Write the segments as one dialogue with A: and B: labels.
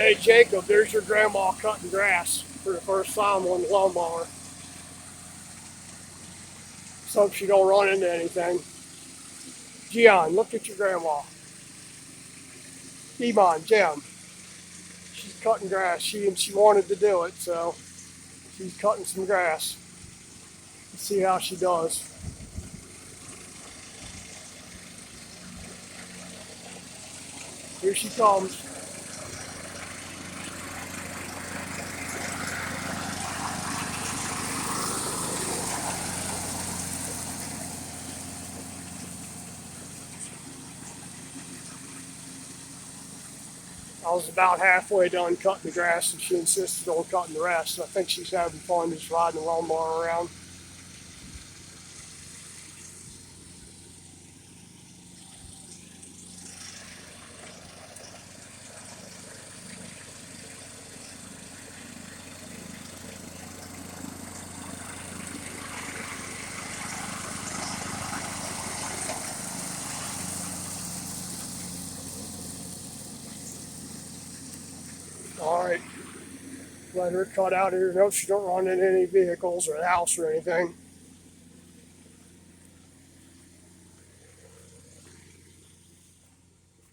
A: Hey Jacob, there's your grandma cutting grass for the first time on the lawnmower. So hope she don't run into anything. Gian, look at your grandma. Iman, Jim, she's cutting grass. She wanted to do it, so she's cutting some grass. Let's see how she does. Here she comes. I was about halfway done cutting the grass, and she insisted on cutting the rest. So I think she's having fun just riding the lawnmower around. All right, let her cut out here. Nope, she don't run into any vehicles or the house or anything.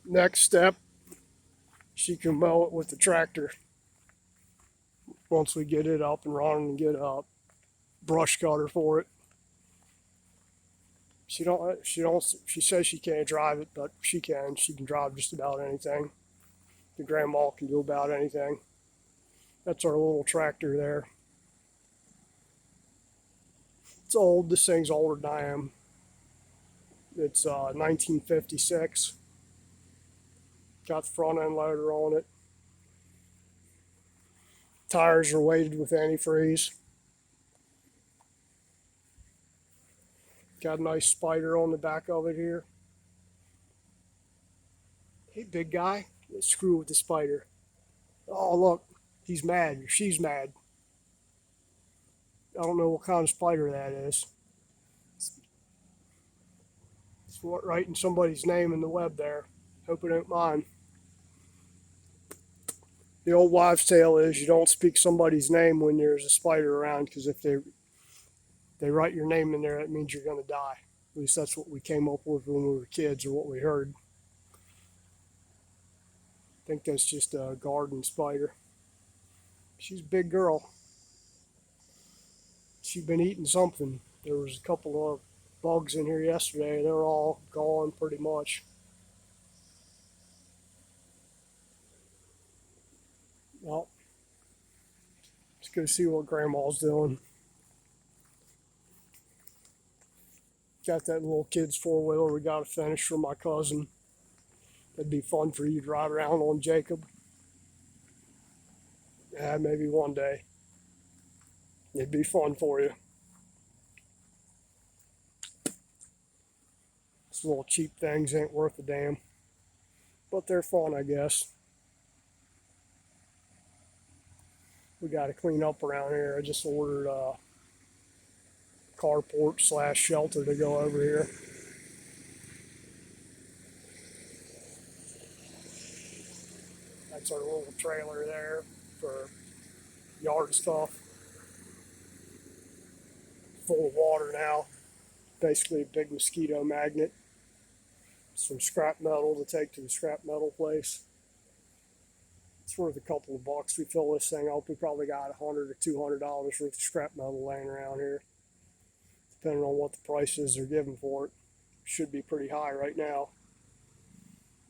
A: Next step, she can mow it with the tractor. Once we get it up and running and get a brush cutter for it. She says she can't drive it, but she can. She can drive just about anything. The grandma can do about anything. That's our little tractor there. It's old. This thing's older than I am. It's 1956. Got the front end loader on it. Tires are weighted with antifreeze. Got a nice spider on the back of it here. Hey, big guy, let's screw with the spider. Oh, look, he's mad. She's mad. I don't know what kind of spider that is. It's writing somebody's name in the web there. Hope it ain't mine. The old wives' tale is you don't speak somebody's name when there's a spider around, because if they write your name in there, that means you're going to die. At least that's what we came up with when we were kids, or what we heard. I think that's just a garden spider. She's a big girl. She's been eating something. There was a couple of bugs in here yesterday. They're all gone pretty much. Well, let's go see what Grandma's doing. Got that little kid's four-wheeler we got to finish for my cousin. That'd be fun for you to ride around on, Jacob. Yeah, maybe one day. It'd be fun for you. These little cheap things ain't worth a damn. But they're fun, I guess. We got to clean up around here. I just ordered a carport / shelter to go over here. That's our little trailer there for yard stuff. Full of water now. Basically a big mosquito magnet. Some scrap metal to take to the scrap metal place. It's worth a couple of bucks. We fill this thing up. We probably got $100 or $200 worth of scrap metal laying around here, depending on what the prices they're giving for it. Should be pretty high right now,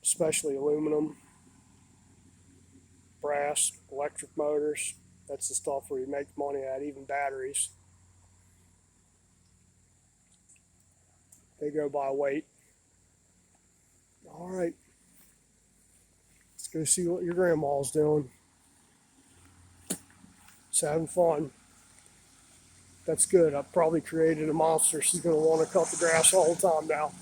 A: especially aluminum, brass, electric motors. That's the stuff where you make money at, even batteries. They go by weight. All right. Let's go see what your grandma's doing. She's having fun. That's good. I've probably created a monster. She's going to want to cut the grass all the time now.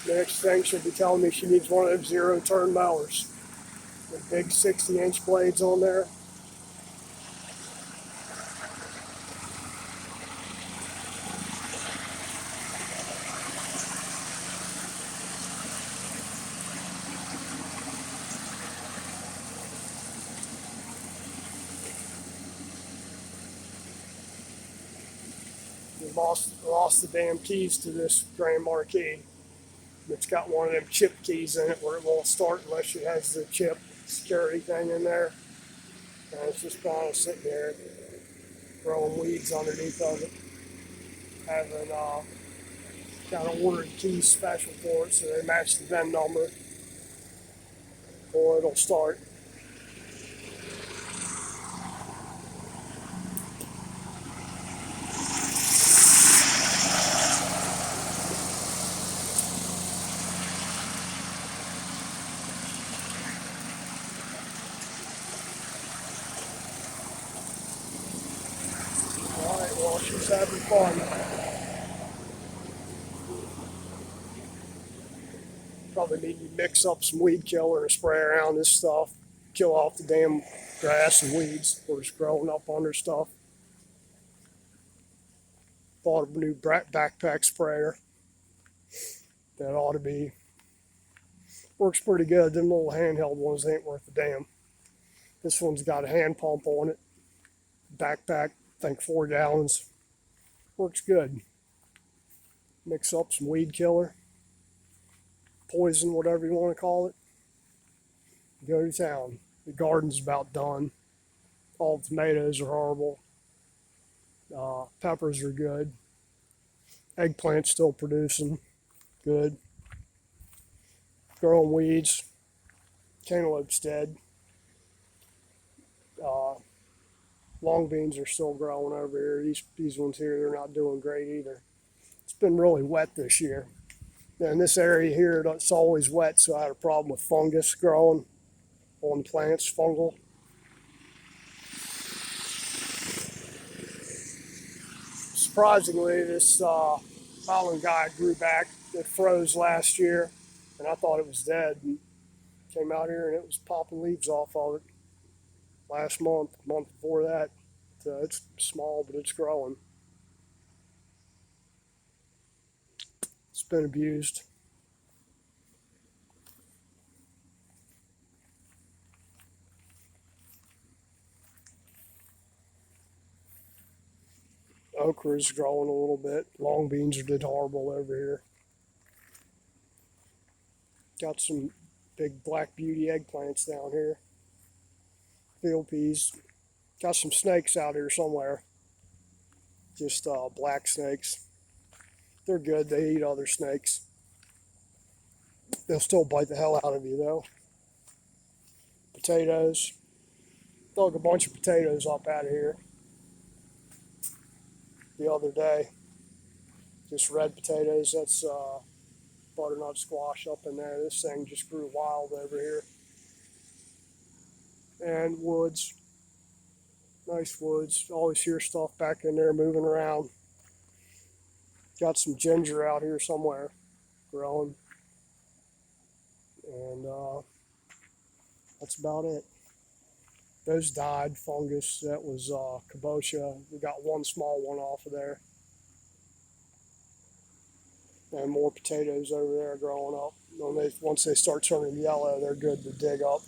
A: The next thing, she'll be telling me she needs one of those zero-turn mowers with big 60-inch blades on there. We lost the damn keys to this Grand Marquis. It's got one of them chip keys in it where it won't start unless it has the chip security thing in there. And it's just kind of sitting there growing weeds underneath of it. Having kind of ordered keys special for it so they match the VIN number or it'll start. All right, well, she's having fun. Probably need to mix up some weed killer and spray around this stuff. Kill off the damn grass and weeds that are just growing up under stuff. Bought a new backpack sprayer. That ought to be. Works pretty good. Them little handheld ones ain't worth a damn. This one's got a hand pump on it. Backpack, I think 4 gallons. Works good. Mix up some weed killer, poison, whatever you want to call it. Go to town. The garden's about done. All the tomatoes are horrible. Peppers are good. Eggplant's still producing. Good. Growing weeds. Cantaloupe's dead. Long beans are still growing over here. These ones here, they're not doing great either. It's been really wet this year. And this area here, it's always wet, so I had a problem with fungus growing on plants, fungal. Surprisingly, this island guy grew back. It froze last year, and I thought it was dead. And came out here, and it was popping leaves off of it last month, month before that. It's small, but it's growing. It's been abused. Okra is growing a little bit. Long beans did horrible over here. Got some big black beauty eggplants down here. Field peas. Got some snakes out here somewhere. Just black snakes. They're good. They eat other snakes. They'll still bite the hell out of you though. Potatoes. Dug a bunch of potatoes up out of here the other day. Just red potatoes. That's butternut squash up in there. This thing just grew wild over here. And woods. Nice woods. Always hear stuff back in there moving around. Got some ginger out here somewhere growing. And that's about it. Those died. Fungus. That was kabocha. We got one small one off of there. And more potatoes over there growing up. Once they start turning yellow, they're good to dig up.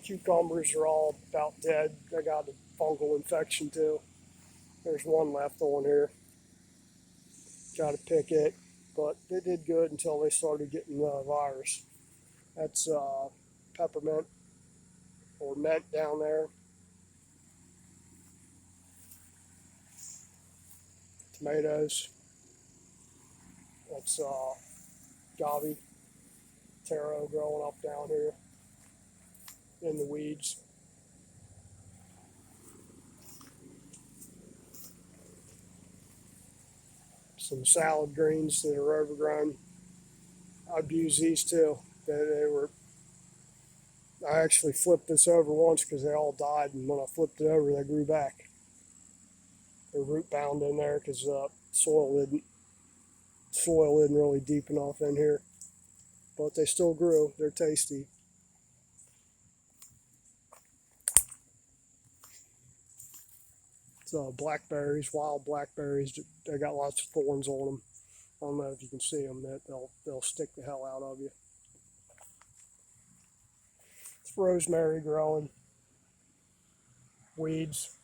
A: Cucumbers are all about dead. They got a fungal infection too. There's one left on here. Got to pick it, but they did good until they started getting the virus. That's peppermint or mint down there. Tomatoes. That's gavi, taro growing up down here in the weeds. Some salad greens that are overgrown. I abuse these too. I actually flipped this over once because they all died, and when I flipped it over, they grew back. They're root bound in there because soil isn't really deep enough in here, but they still grew. They're tasty. It's blackberries, wild blackberries. They got lots of thorns on them. I don't know if you can see them. They'll stick the hell out of you. It's rosemary growing. Weeds.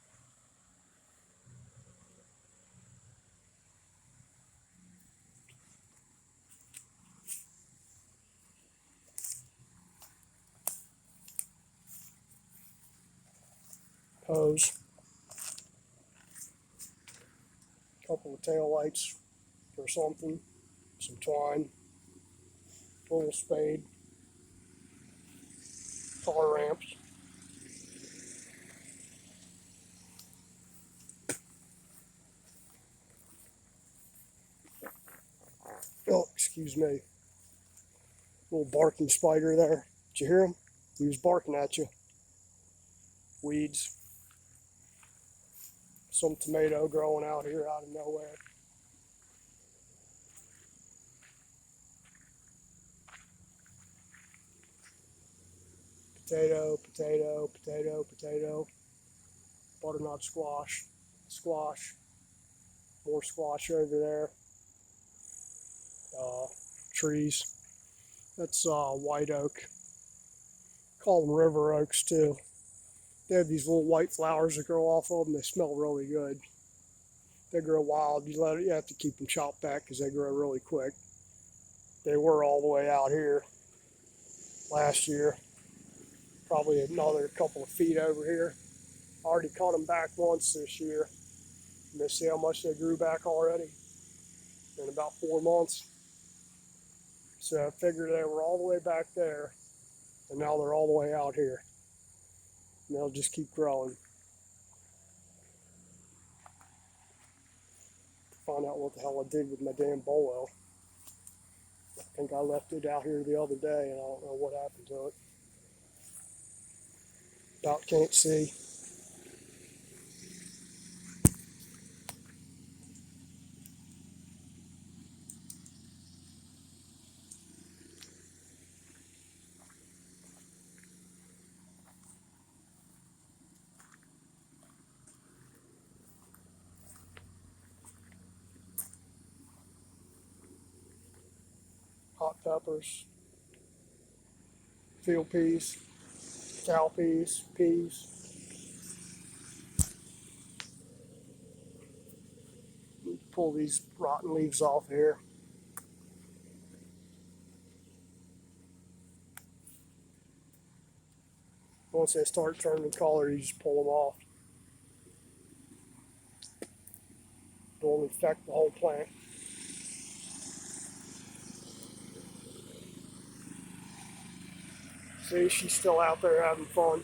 A: hose, a couple of tail lights or something, some twine, a little spade, car ramps. Oh, excuse me. Little barking spider there. Did you hear him? He was barking at you. Weeds. Some tomato growing out here out of nowhere. Potato, potato, potato, potato. Butternut squash, squash. More squash over there. Trees. That's white oak. Call them river oaks too. They have these little white flowers that grow off of them. They smell really good. They grow wild. You have to keep them chopped back because they grow really quick. They were all the way out here last year. Probably another couple of feet over here. I already cut them back once this year. And you see how much they grew back already in about 4 months. So I figured they were all the way back there, and now they're all the way out here. And they'll just keep growing. Find out what the hell I did with my damn bolo. I think I left it out here the other day, and I don't know what happened to it. About can't see. Hot peppers, field peas, cow peas, peas. Pull these rotten leaves off here. Once they start turning color, you just pull them off. Don't infect the whole plant. See, she's still out there having fun.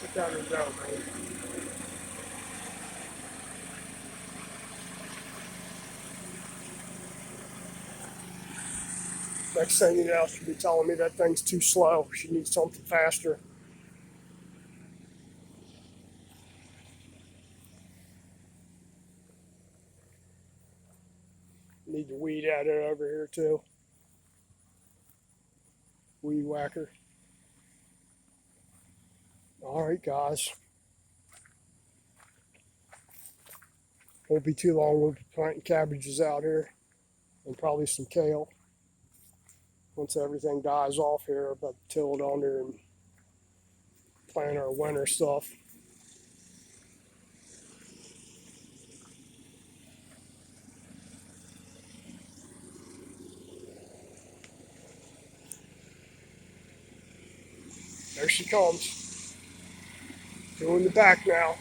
A: Look at her go, man. Next thing you know, she'll be telling me that thing's too slow. She needs something faster. Need to weed at it over here too. Weed whacker. All right, guys. Won't be too long. We'll be planting cabbages out here and probably some kale. Once everything dies off here, I'll about to till it under and plant our winter stuff. There she comes. Doing the back now.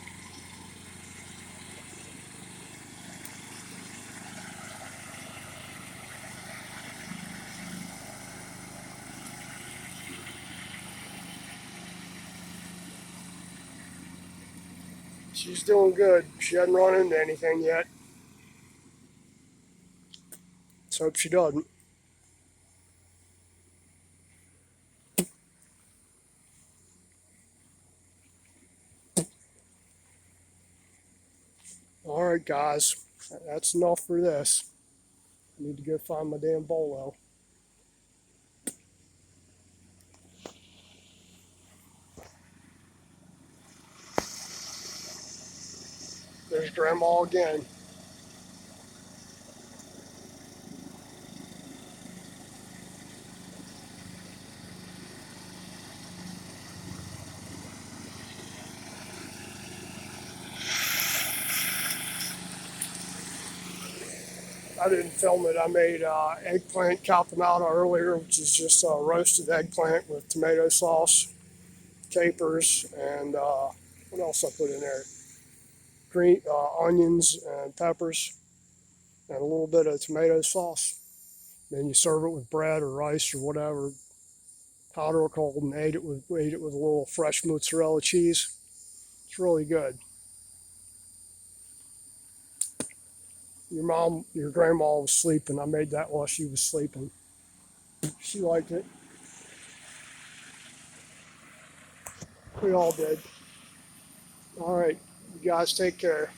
A: She's doing good. She hasn't run into anything yet. Let's hope she doesn't. All right, guys. That's enough for this. I need to go find my damn bolo. There's Grandma again. I didn't film it. I made eggplant caponata earlier, which is just roasted eggplant with tomato sauce, capers, and what else I put in there? Green onions and peppers, and a little bit of tomato sauce. Then you serve it with bread or rice or whatever, hot or cold, and ate it with a little fresh mozzarella cheese. It's really good. Your grandma was sleeping. I made that while she was sleeping. She liked it. We all did. All right, you guys take care.